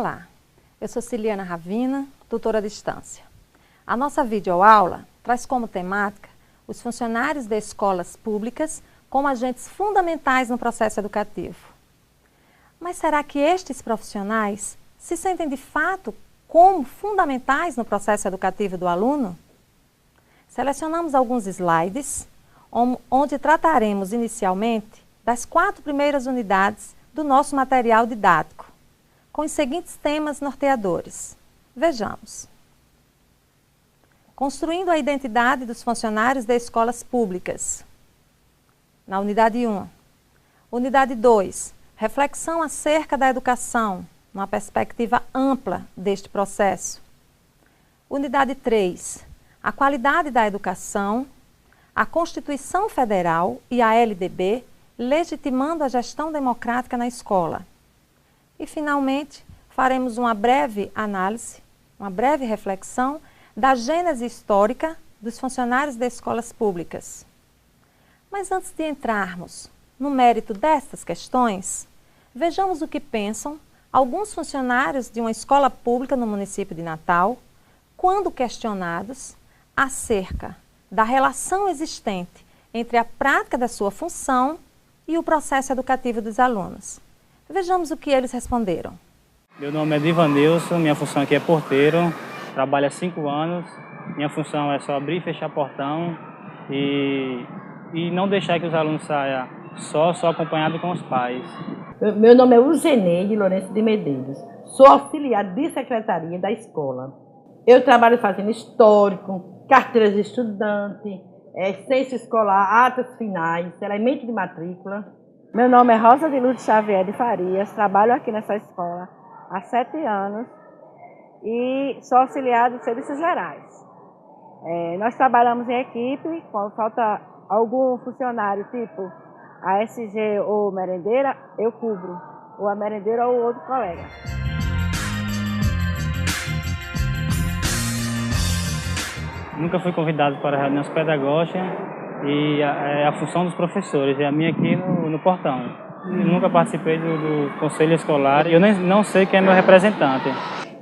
Olá, eu sou Ciliana Ravina, tutora à distância. A nossa videoaula traz como temática os funcionários de escolas públicas como agentes fundamentais no processo educativo. Mas será que estes profissionais se sentem de fato como fundamentais no processo educativo do aluno? Selecionamos alguns slides onde trataremos inicialmente das 4 primeiras unidades do nosso material didático, com os seguintes temas norteadores. Vejamos. Construindo a identidade dos funcionários de escolas públicas, na unidade 1. Unidade 2, reflexão acerca da educação, numa perspectiva ampla deste processo. Unidade 3, a qualidade da educação, a Constituição Federal e a LDB, legitimando a gestão democrática na escola. E, finalmente, faremos uma breve análise, uma breve reflexão da gênese histórica dos funcionários de escolas públicas. Mas antes de entrarmos no mérito destas questões, vejamos o que pensam alguns funcionários de uma escola pública no município de Natal, quando questionados acerca da relação existente entre a prática da sua função e o processo educativo dos alunos. Vejamos o que eles responderam. Meu nome é Divanilson, minha função aqui é porteiro, trabalho há 5 anos, minha função é só abrir e fechar portão e não deixar que os alunos saiam só acompanhado com os pais. Meu nome é Uzeneide Lourenço de Medeiros, sou auxiliar de secretaria da escola. Eu trabalho fazendo histórico, carteiras de estudante, censo escolar, atas finais, elemento de matrícula. Meu nome é Rosa de Lourdes Xavier de Farias, trabalho aqui nessa escola há 7 anos e sou auxiliar de serviços gerais. Nós trabalhamos em equipe, quando falta algum funcionário tipo a SG ou merendeira, eu cubro, ou a merendeira ou outro colega. Nunca fui convidado para reuniões pedagógicas e a função dos professores é a minha aqui no portão. Eu nunca participei do conselho escolar e eu não sei quem é meu representante.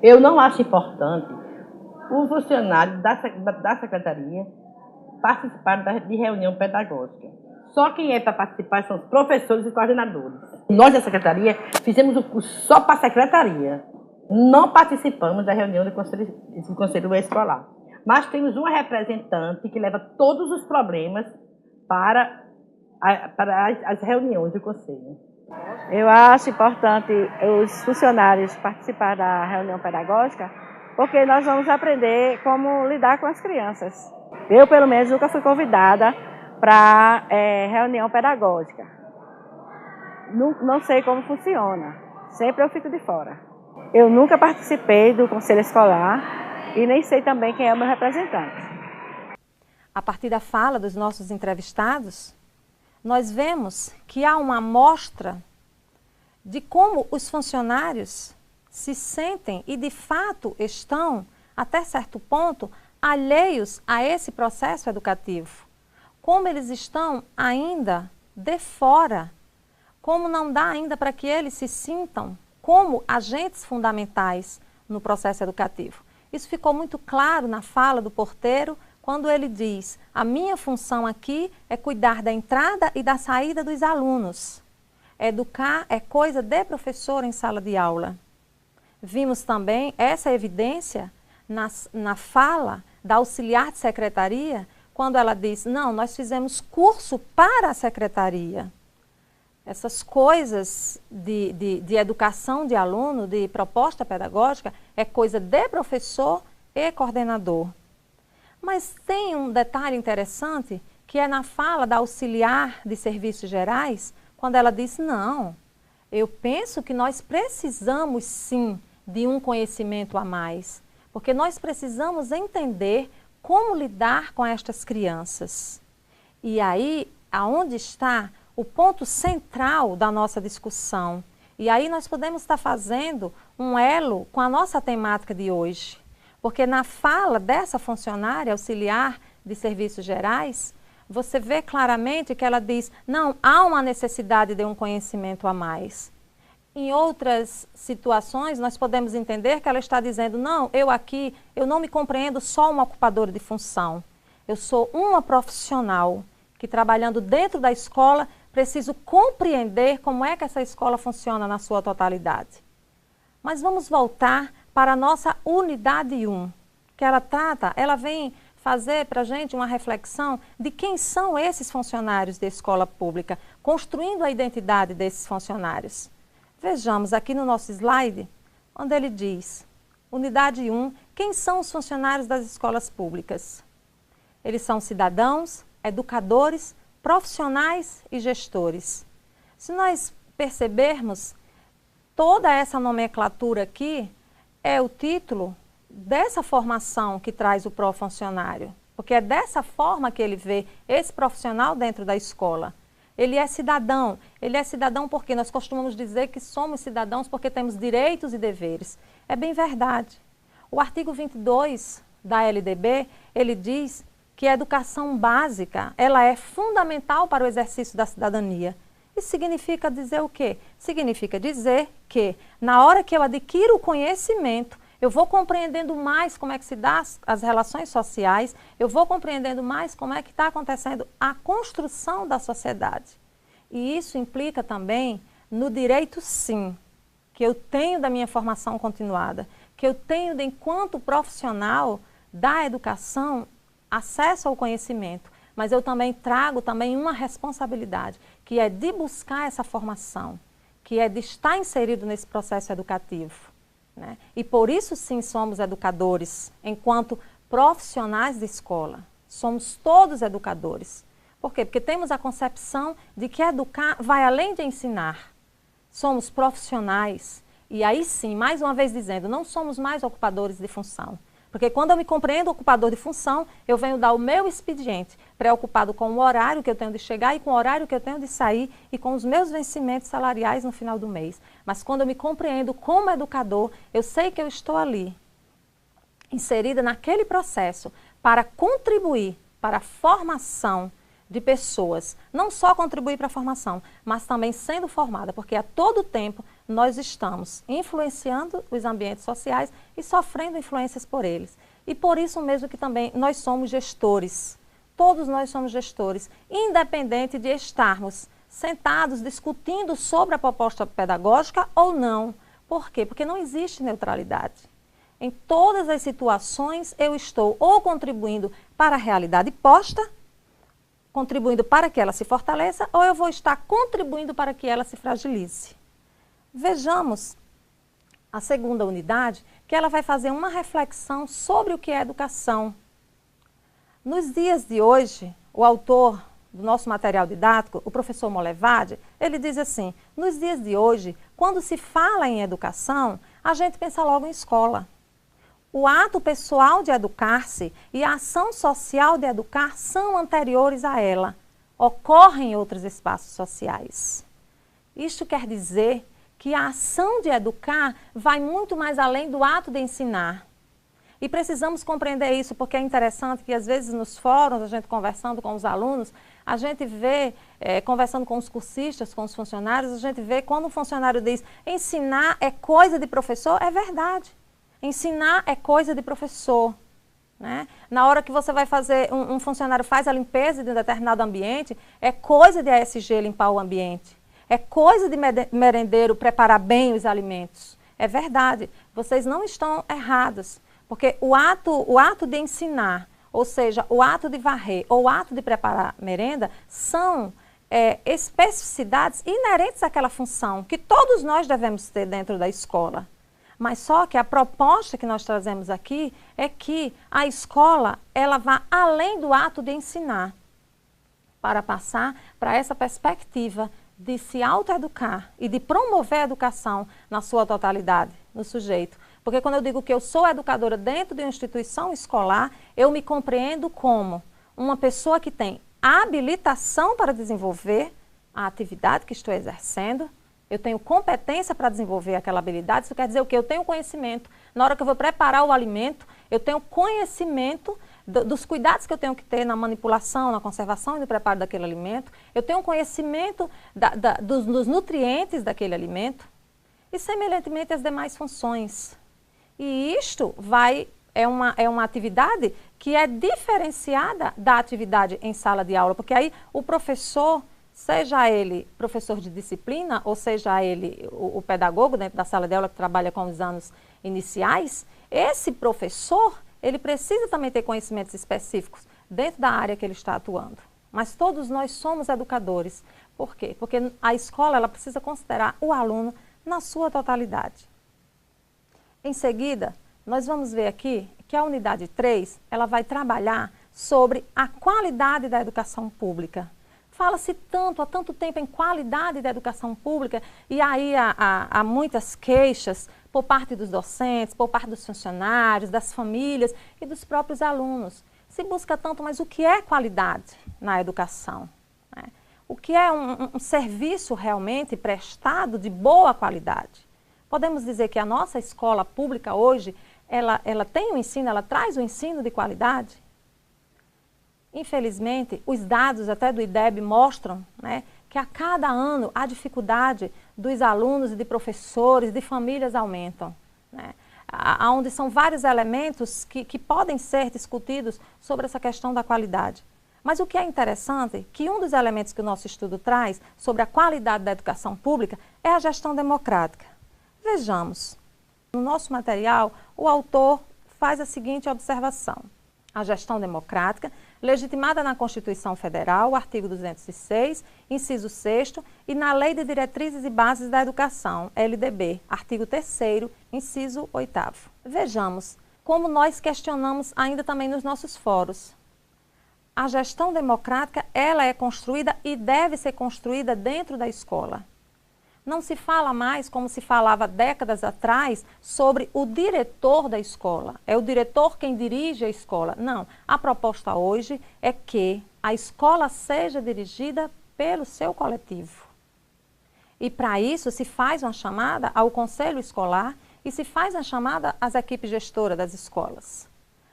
Eu não acho importante o funcionário da secretaria participar de reunião pedagógica. Só quem é para participar são os professores e coordenadores. Nós da secretaria fizemos o curso só para a secretaria. Não participamos da reunião do conselho escolar. Mas temos uma representante que leva todos os problemas para as reuniões do conselho. Eu acho importante os funcionários participar da reunião pedagógica, porque nós vamos aprender como lidar com as crianças. Eu, pelo menos, nunca fui convidada para reunião pedagógica. Não sei como funciona, sempre eu fico de fora. Eu nunca participei do conselho escolar e nem sei também quem é o meu representante. A partir da fala dos nossos entrevistados, nós vemos que há uma amostra de como os funcionários se sentem e de fato estão, até certo ponto, alheios a esse processo educativo. Como eles estão ainda de fora, como não dá ainda para que eles se sintam como agentes fundamentais no processo educativo. Isso ficou muito claro na fala do porteiro, quando ele diz: a minha função aqui é cuidar da entrada e da saída dos alunos. Educar é coisa de professor em sala de aula. Vimos também essa evidência na fala da auxiliar de secretaria, quando ela diz: não, nós fizemos curso para a secretaria. Essas coisas de educação de aluno, de proposta pedagógica, é coisa de professor e coordenador. Mas tem um detalhe interessante, que é na fala da auxiliar de serviços gerais, quando ela diz: não, eu penso que nós precisamos sim de um conhecimento a mais, porque nós precisamos entender como lidar com estas crianças. E aí, aonde está o ponto central da nossa discussão? E aí nós podemos estar fazendo um elo com a nossa temática de hoje. Porque na fala dessa funcionária auxiliar de serviços gerais, você vê claramente que ela diz: não, há uma necessidade de um conhecimento a mais. Em outras situações, nós podemos entender que ela está dizendo, não, eu não me compreendo só uma ocupadora de função. Eu sou uma profissional que, trabalhando dentro da escola, preciso compreender como é que essa escola funciona na sua totalidade. Mas vamos voltar para a nossa unidade 1, que ela vem fazer para a gente uma reflexão de quem são esses funcionários da escola pública, construindo a identidade desses funcionários. Vejamos aqui no nosso slide, onde ele diz, unidade 1, quem são os funcionários das escolas públicas? Eles são cidadãos, educadores, profissionais e gestores. Se nós percebermos, toda essa nomenclatura aqui é o título dessa formação que traz o pró-funcionário, porque é dessa forma que ele vê esse profissional dentro da escola. Ele é cidadão porque nós costumamos dizer que somos cidadãos porque temos direitos e deveres. É bem verdade. O artigo 22 da LDB, ele diz que a educação básica, ela é fundamental para o exercício da cidadania. Isso significa dizer o quê? Significa dizer que, na hora que eu adquiro o conhecimento, eu vou compreendendo mais como é que se dá as relações sociais, eu vou compreendendo mais como é que está acontecendo a construção da sociedade. E isso implica também no direito, sim, que eu tenho da minha formação continuada, que eu tenho, enquanto profissional da educação, acesso ao conhecimento, mas eu também trago uma responsabilidade, que é de buscar essa formação, que é de estar inserido nesse processo educativo. Né? E por isso sim somos educadores, enquanto profissionais de escola. Somos todos educadores. Por quê? Porque temos a concepção de que educar vai além de ensinar. Somos profissionais. E aí sim, mais uma vez dizendo, não somos mais ocupadores de função. Porque quando eu me compreendo ocupador de função, eu venho dar o meu expediente, preocupado com o horário que eu tenho de chegar e com o horário que eu tenho de sair e com os meus vencimentos salariais no final do mês. Mas quando eu me compreendo como educador, eu sei que eu estou ali, inserida naquele processo, para contribuir para a formação de pessoas. Não só contribuir para a formação, mas também sendo formada, porque a todo tempo nós estamos influenciando os ambientes sociais e sofrendo influências por eles. E por isso mesmo que também nós somos gestores. Todos nós somos gestores, independente de estarmos sentados discutindo sobre a proposta pedagógica ou não. Por quê? Porque não existe neutralidade. Em todas as situações eu estou ou contribuindo para a realidade posta, contribuindo para que ela se fortaleça, ou eu vou estar contribuindo para que ela se fragilize. Vejamos a segunda unidade, que ela vai fazer uma reflexão sobre o que é educação. Nos dias de hoje, o autor do nosso material didático, o professor Molevade, ele diz assim, nos dias de hoje, quando se fala em educação, a gente pensa logo em escola. O ato pessoal de educar-se e a ação social de educar são anteriores a ela. Ocorrem em outros espaços sociais. Isto quer dizer que a ação de educar vai muito mais além do ato de ensinar. E precisamos compreender isso, porque é interessante que às vezes nos fóruns, a gente conversando com os alunos, a gente vê, conversando com os cursistas, com os funcionários, a gente vê quando um funcionário diz, ensinar é coisa de professor, é verdade. Ensinar é coisa de professor. Né? Na hora que você vai fazer, um funcionário faz a limpeza de um determinado ambiente, é coisa de ASG limpar o ambiente. É coisa de merendeiro preparar bem os alimentos. É verdade, vocês não estão errados. Porque o ato de ensinar, ou seja, o ato de varrer ou o ato de preparar merenda, são especificidades inerentes àquela função que todos nós devemos ter dentro da escola. Mas só que a proposta que nós trazemos aqui é que a escola ela vá além do ato de ensinar, para passar para essa perspectiva de se autoeducar e de promover a educação na sua totalidade, no sujeito. Porque quando eu digo que eu sou educadora dentro de uma instituição escolar, eu me compreendo como uma pessoa que tem habilitação para desenvolver a atividade que estou exercendo, eu tenho competência para desenvolver aquela habilidade, isso quer dizer o quê? Eu tenho conhecimento. Na hora que eu vou preparar o alimento, eu tenho conhecimento dos cuidados que eu tenho que ter na manipulação, na conservação e no preparo daquele alimento. Eu tenho conhecimento dos nutrientes daquele alimento. e semelhantemente as demais funções. E isto é uma atividade que é diferenciada da atividade em sala de aula, porque aí o professor, seja ele professor de disciplina, ou seja ele o pedagogo dentro da sala de aula que trabalha com os anos iniciais, esse professor, ele precisa também ter conhecimentos específicos dentro da área que ele está atuando. Mas todos nós somos educadores. Por quê? Porque a escola ela precisa considerar o aluno na sua totalidade. Em seguida, nós vamos ver aqui que a unidade 3, ela vai trabalhar sobre a qualidade da educação pública. Fala-se tanto, há tanto tempo em qualidade da educação pública, e aí há muitas queixas por parte dos docentes, por parte dos funcionários, das famílias e dos próprios alunos. Se busca tanto, mas o que é qualidade na educação? Né? O que é um serviço realmente prestado de boa qualidade? Podemos dizer que a nossa escola pública hoje, ela tem um ensino, ela traz um ensino de qualidade? Infelizmente, os dados até do IDEB mostram, né, que a cada ano a dificuldade dos alunos e de professores, de famílias aumentam, né? Onde são vários elementos que podem ser discutidos sobre essa questão da qualidade. Mas o que é interessante é que um dos elementos que o nosso estudo traz sobre a qualidade da educação pública é a gestão democrática. Vejamos, no nosso material, o autor faz a seguinte observação. A gestão democrática, legitimada na Constituição Federal, artigo 206, inciso 6º, e na Lei de Diretrizes e Bases da Educação, LDB, artigo 3º, inciso 8º. Vejamos como nós questionamos ainda também nos nossos fóruns. A gestão democrática, ela é construída e deve ser construída dentro da escola. Não se fala mais, como se falava décadas atrás, sobre o diretor da escola. É o diretor quem dirige a escola. Não. A proposta hoje é que a escola seja dirigida pelo seu coletivo. E para isso se faz uma chamada ao conselho escolar e se faz uma chamada às equipes gestoras das escolas.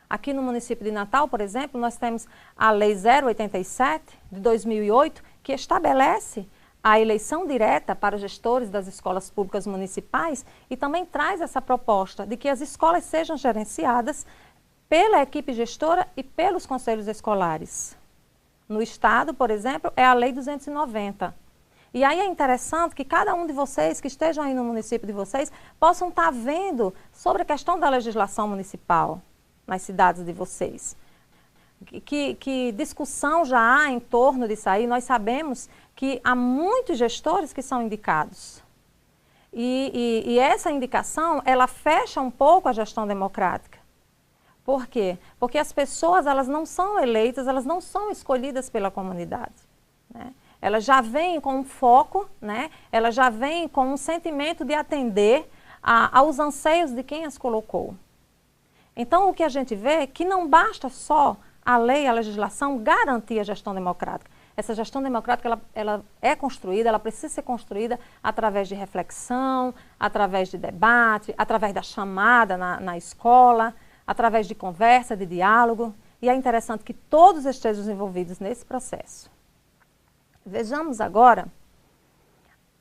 Aqui no município de Natal, por exemplo, nós temos a Lei 087 de 2008, que estabelece a eleição direta para os gestores das escolas públicas municipais e também traz essa proposta de que as escolas sejam gerenciadas pela equipe gestora e pelos conselhos escolares. No estado, por exemplo, é a Lei 290. E aí é interessante que cada um de vocês que estejam aí no município de vocês possam estar vendo sobre a questão da legislação municipal nas cidades de vocês. Que discussão já há em torno disso aí? Nós sabemos que há muitos gestores que são indicados. E essa indicação, ela fecha um pouco a gestão democrática. Por quê? Porque as pessoas, elas não são eleitas, elas não são escolhidas pela comunidade, né? Elas já vêm com um foco, né? Elas já vêm com um sentimento de atender aos anseios de quem as colocou. Então, o que a gente vê é que não basta só a lei, a legislação garantir a gestão democrática. Essa gestão democrática, ela é construída, ela precisa ser construída através de reflexão, através de debate, através da chamada na escola, através de conversa, de diálogo. E é interessante que todos estejam envolvidos nesse processo. Vejamos agora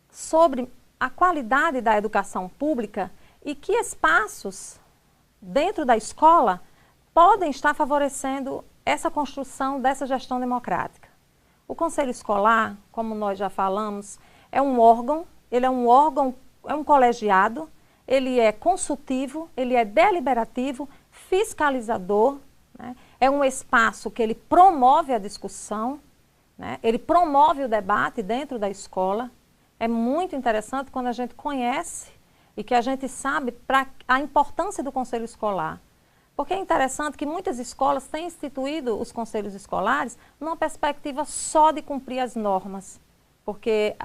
sobre a qualidade da educação pública e que espaços dentro da escola podem estar favorecendo essa construção dessa gestão democrática. O Conselho Escolar, como nós já falamos, é um órgão, é um colegiado, ele é consultivo, ele é deliberativo, fiscalizador, né? É um espaço que ele promove a discussão, né? Ele promove o debate dentro da escola. É muito interessante quando a gente conhece e que a gente sabe a importância do Conselho Escolar. Porque é interessante que muitas escolas têm instituído os conselhos escolares numa perspectiva só de cumprir as normas. Porque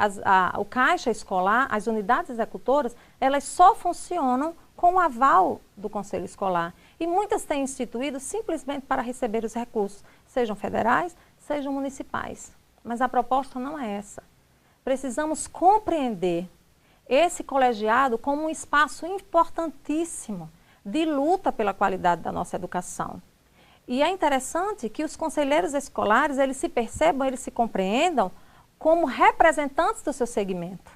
o caixa escolar, as unidades executoras, elas só funcionam com o aval do Conselho Escolar. E muitas têm instituído simplesmente para receber os recursos, sejam federais, sejam municipais. Mas a proposta não é essa. Precisamos compreender esse colegiado como um espaço importantíssimo de luta pela qualidade da nossa educação. E é interessante que os conselheiros escolares, eles se percebam, eles se compreendam como representantes do seu segmento.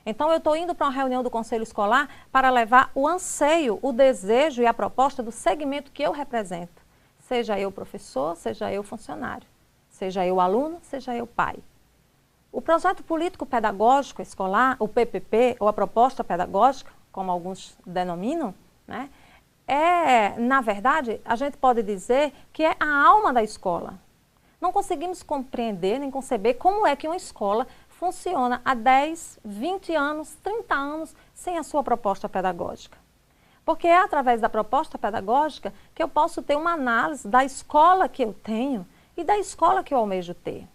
Então, eu estou indo para uma reunião do Conselho Escolar para levar o anseio, o desejo e a proposta do segmento que eu represento. Seja eu professor, seja eu funcionário, seja eu aluno, seja eu pai. O projeto político-pedagógico escolar, o PPP, ou a proposta pedagógica, como alguns denominam, né, na verdade, a gente pode dizer que é a alma da escola. Não conseguimos compreender nem conceber como é que uma escola funciona há 10, 20 anos, 30 anos sem a sua proposta pedagógica. Porque é através da proposta pedagógica que eu posso ter uma análise da escola que eu tenho e da escola que eu almejo ter.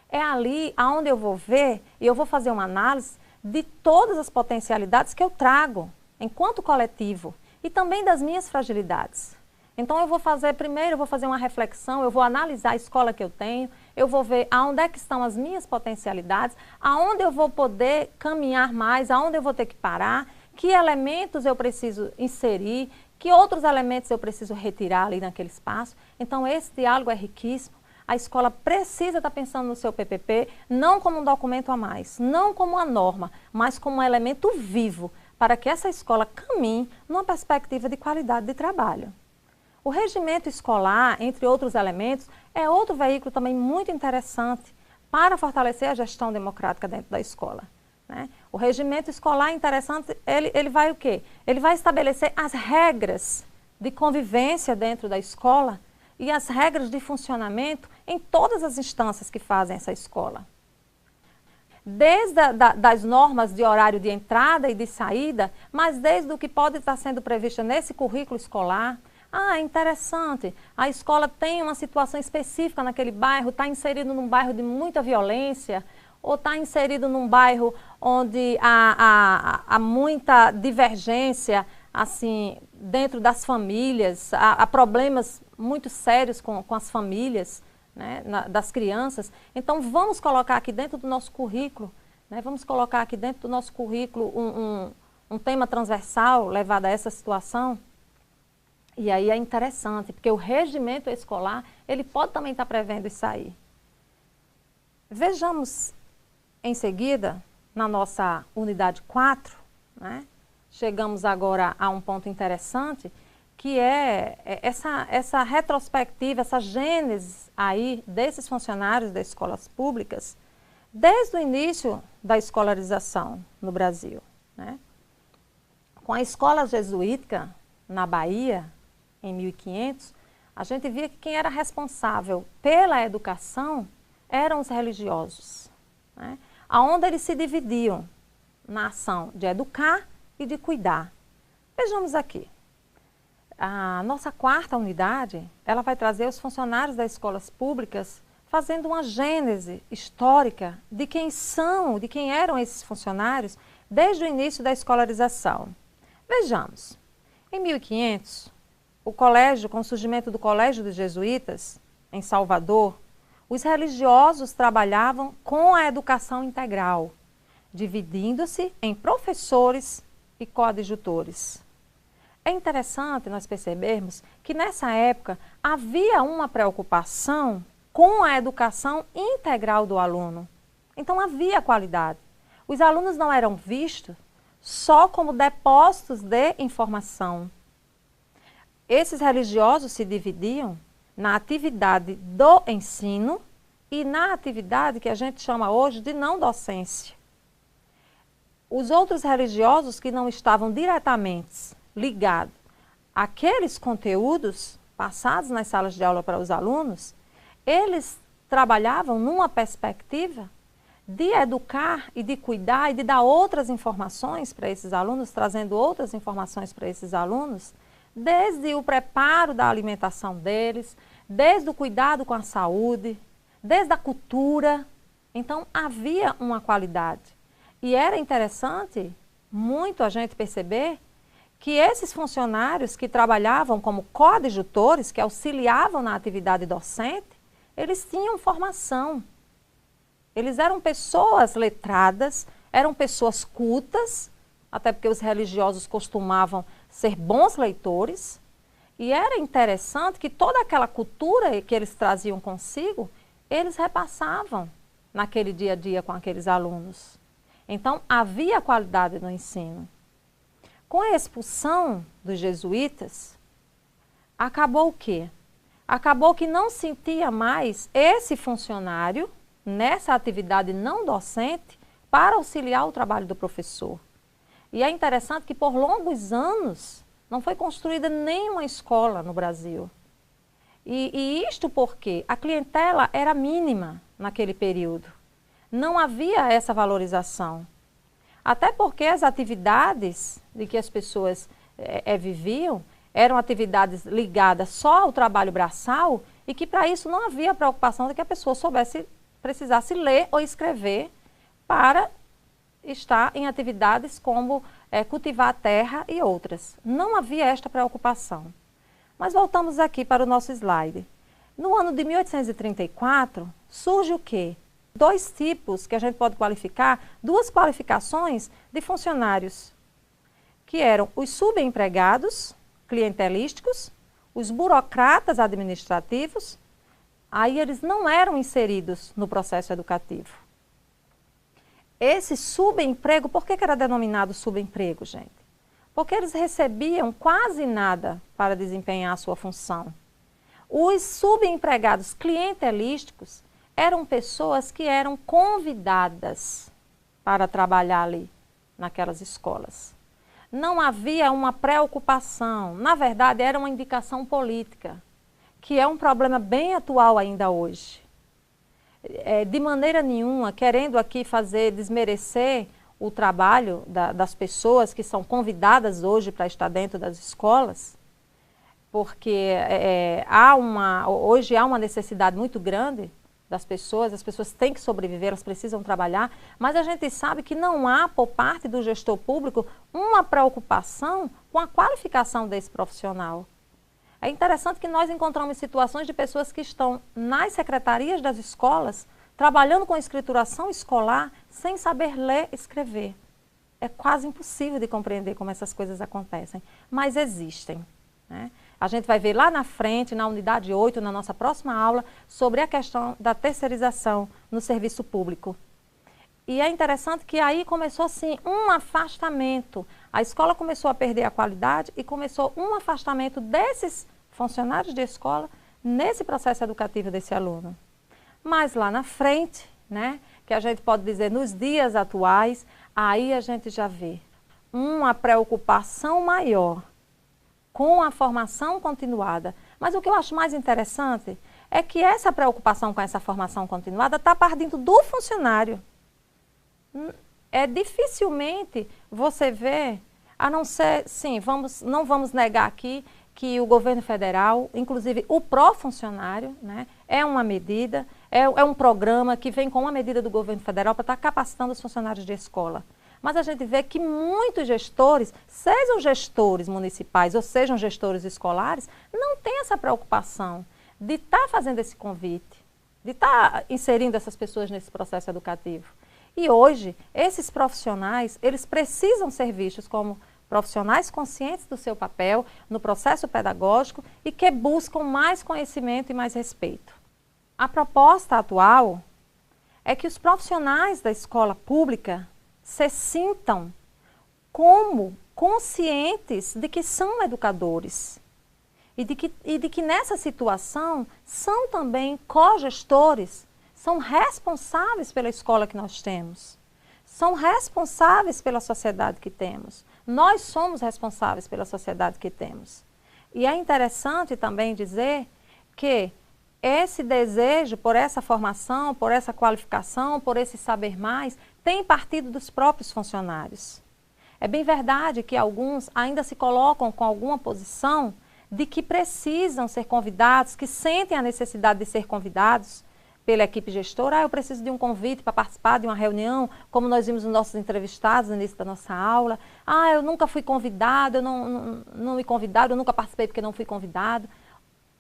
É ali onde eu vou ver e eu vou fazer uma análise de todas as potencialidades que eu trago enquanto coletivo e também das minhas fragilidades. Então eu vou fazer, primeiro eu vou fazer uma reflexão, eu vou analisar a escola que eu tenho, eu vou ver aonde é que estão as minhas potencialidades, aonde eu vou poder caminhar mais, aonde eu vou ter que parar, que elementos eu preciso inserir, que outros elementos eu preciso retirar ali naquele espaço. Então esse diálogo é riquíssimo. A escola precisa estar pensando no seu PPP, não como um documento a mais, não como uma norma, mas como um elemento vivo, para que essa escola caminhe numa perspectiva de qualidade de trabalho. O regimento escolar, entre outros elementos, é outro veículo também muito interessante para fortalecer a gestão democrática dentro da escola, né? O regimento escolar é interessante, ele vai o quê? Ele vai estabelecer as regras de convivência dentro da escola e as regras de funcionamento em todas as instâncias que fazem essa escola. Desde das normas de horário de entrada e de saída, mas desde o que pode estar sendo previsto nesse currículo escolar. Ah, interessante, a escola tem uma situação específica naquele bairro, está inserido num bairro de muita violência, ou está inserido num bairro onde há muita divergência, assim, dentro das famílias, há problemas muito sérios com as famílias, né, das crianças. Então, vamos colocar aqui dentro do nosso currículo, né, vamos colocar aqui dentro do nosso currículo um tema transversal levado a essa situação. E aí é interessante, porque o regimento escolar, ele pode também estar prevendo isso aí. Vejamos em seguida, na nossa unidade 4, né, chegamos agora a um ponto interessante, que é essa retrospectiva, essa gênese aí desses funcionários das escolas públicas, desde o início da escolarização no Brasil, né? Com a escola jesuítica na Bahia, em 1500, a gente via que quem era responsável pela educação eram os religiosos, né? Onde eles se dividiam na ação de educar e de cuidar. Vejamos aqui. A nossa 4ª unidade, ela vai trazer os funcionários das escolas públicas fazendo uma gênese histórica de quem são, de quem eram esses funcionários desde o início da escolarização. Vejamos, em 1500, o colégio, com o surgimento do Colégio dos Jesuítas, em Salvador, os religiosos trabalhavam com a educação integral, dividindo-se em professores e coadjutores. É interessante nós percebermos que nessa época havia uma preocupação com a educação integral do aluno. Então havia qualidade. Os alunos não eram vistos só como depósitos de informação. Esses religiosos se dividiam na atividade do ensino e na atividade que a gente chama hoje de não docência. Os outros religiosos que não estavam diretamente ligados àqueles conteúdos passados nas salas de aula para os alunos, eles trabalhavam numa perspectiva de educar e de cuidar e de dar outras informações para esses alunos, trazendo outras informações para esses alunos, desde o preparo da alimentação deles, desde o cuidado com a saúde, desde a cultura. Então, havia uma qualidade. E era interessante muito a gente perceber que esses funcionários que trabalhavam como coadjutores, que auxiliavam na atividade docente, eles tinham formação. Eles eram pessoas letradas, eram pessoas cultas, até porque os religiosos costumavam ser bons leitores, e era interessante que toda aquela cultura que eles traziam consigo, eles repassavam naquele dia a dia com aqueles alunos. Então, havia qualidade no ensino. Com a expulsão dos jesuítas, acabou o quê? Acabou que não sentia mais esse funcionário nessa atividade não docente para auxiliar o trabalho do professor. E é interessante que por longos anos não foi construída nenhuma escola no Brasil. E isto porque a clientela era mínima naquele período. Não havia essa valorização. Até porque as atividades de que as pessoas viviam eram atividades ligadas só ao trabalho braçal e que para isso não havia preocupação de que a pessoa precisasse ler ou escrever para estar em atividades como cultivar a terra e outras. Não havia esta preocupação. Mas voltamos aqui para o nosso slide. No ano de 1834, surge o quê? Dois tipos que a gente pode qualificar, duas qualificações de funcionários, que eram os subempregados clientelísticos, os burocratas administrativos. Aí eles não eram inseridos no processo educativo. Esse subemprego, por que era denominado subemprego, gente? Porque eles recebiam quase nada para desempenhar a sua função. Os subempregados clientelísticos eram pessoas que eram convidadas para trabalhar ali, naquelas escolas. Não havia uma preocupação, na verdade era uma indicação política, que é um problema bem atual ainda hoje. De maneira nenhuma, querendo aqui desmerecer o trabalho das pessoas que são convidadas hoje para estar dentro das escolas, porque hoje há uma necessidade muito grande das pessoas, as pessoas têm que sobreviver, elas precisam trabalhar, mas a gente sabe que não há, por parte do gestor público, uma preocupação com a qualificação desse profissional. É interessante que nós encontramos situações de pessoas que estão nas secretarias das escolas, trabalhando com escrituração escolar, sem saber ler e escrever. É quase impossível de compreender como essas coisas acontecem, mas existem, né? A gente vai ver lá na frente, na unidade 8, na nossa próxima aula, sobre a questão da terceirização no serviço público. E é interessante que aí começou, sim, um afastamento. A escola começou a perder a qualidade e começou um afastamento desses funcionários de escola nesse processo educativo desse aluno. Mas lá na frente, né, que a gente pode dizer nos dias atuais, aí a gente já vê uma preocupação maior com a formação continuada. Mas o que eu acho mais interessante é que essa preocupação com essa formação continuada está partindo do funcionário. Dificilmente você vê, a não ser, sim, não vamos negar aqui que o governo federal, inclusive o pró-funcionário, né, é uma medida, é um programa que vem com uma medida do governo federal para estar capacitando os funcionários de escola. Mas a gente vê que muitos gestores, sejam gestores municipais ou sejam gestores escolares, não têm essa preocupação de estar fazendo esse convite, de estar inserindo essas pessoas nesse processo educativo. E hoje, esses profissionais, eles precisam ser vistos como profissionais conscientes do seu papel no processo pedagógico e que buscam mais conhecimento e mais respeito. A proposta atual é que os profissionais da escola pública se sintam como conscientes de que são educadores e de que nessa situação são também cogestores, são responsáveis pela escola que nós temos, são responsáveis pela sociedade que temos. Nós somos responsáveis pela sociedade que temos. E é interessante também dizer que esse desejo por essa formação, por essa qualificação, por esse saber mais, tem partido dos próprios funcionários. É bem verdade que alguns ainda se colocam com alguma posição de que precisam ser convidados, que sentem a necessidade de ser convidados pela equipe gestora. Eu preciso de um convite para participar de uma reunião, como nós vimos nos nossos entrevistados no início da nossa aula. Eu nunca fui convidado, não me convidaram, eu nunca participei porque não fui convidado.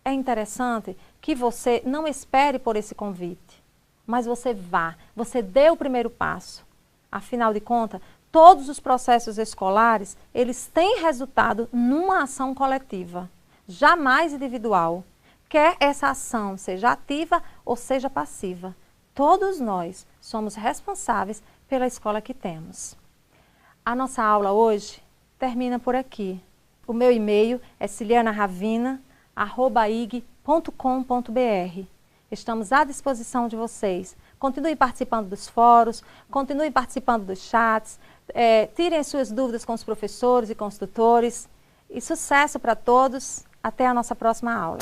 É interessante que você não espere por esse convite, mas você vá, você dê o primeiro passo. Afinal de contas, todos os processos escolares, eles têm resultado numa ação coletiva, jamais individual. Quer essa ação seja ativa ou seja passiva. Todos nós somos responsáveis pela escola que temos. A nossa aula hoje termina por aqui. O meu e-mail é cilianaravina@ig.com.br. Estamos à disposição de vocês. Continue participando dos fóruns, continue participando dos chats, tirem as suas dúvidas com os professores e com os tutores. E sucesso para todos. Até a nossa próxima aula.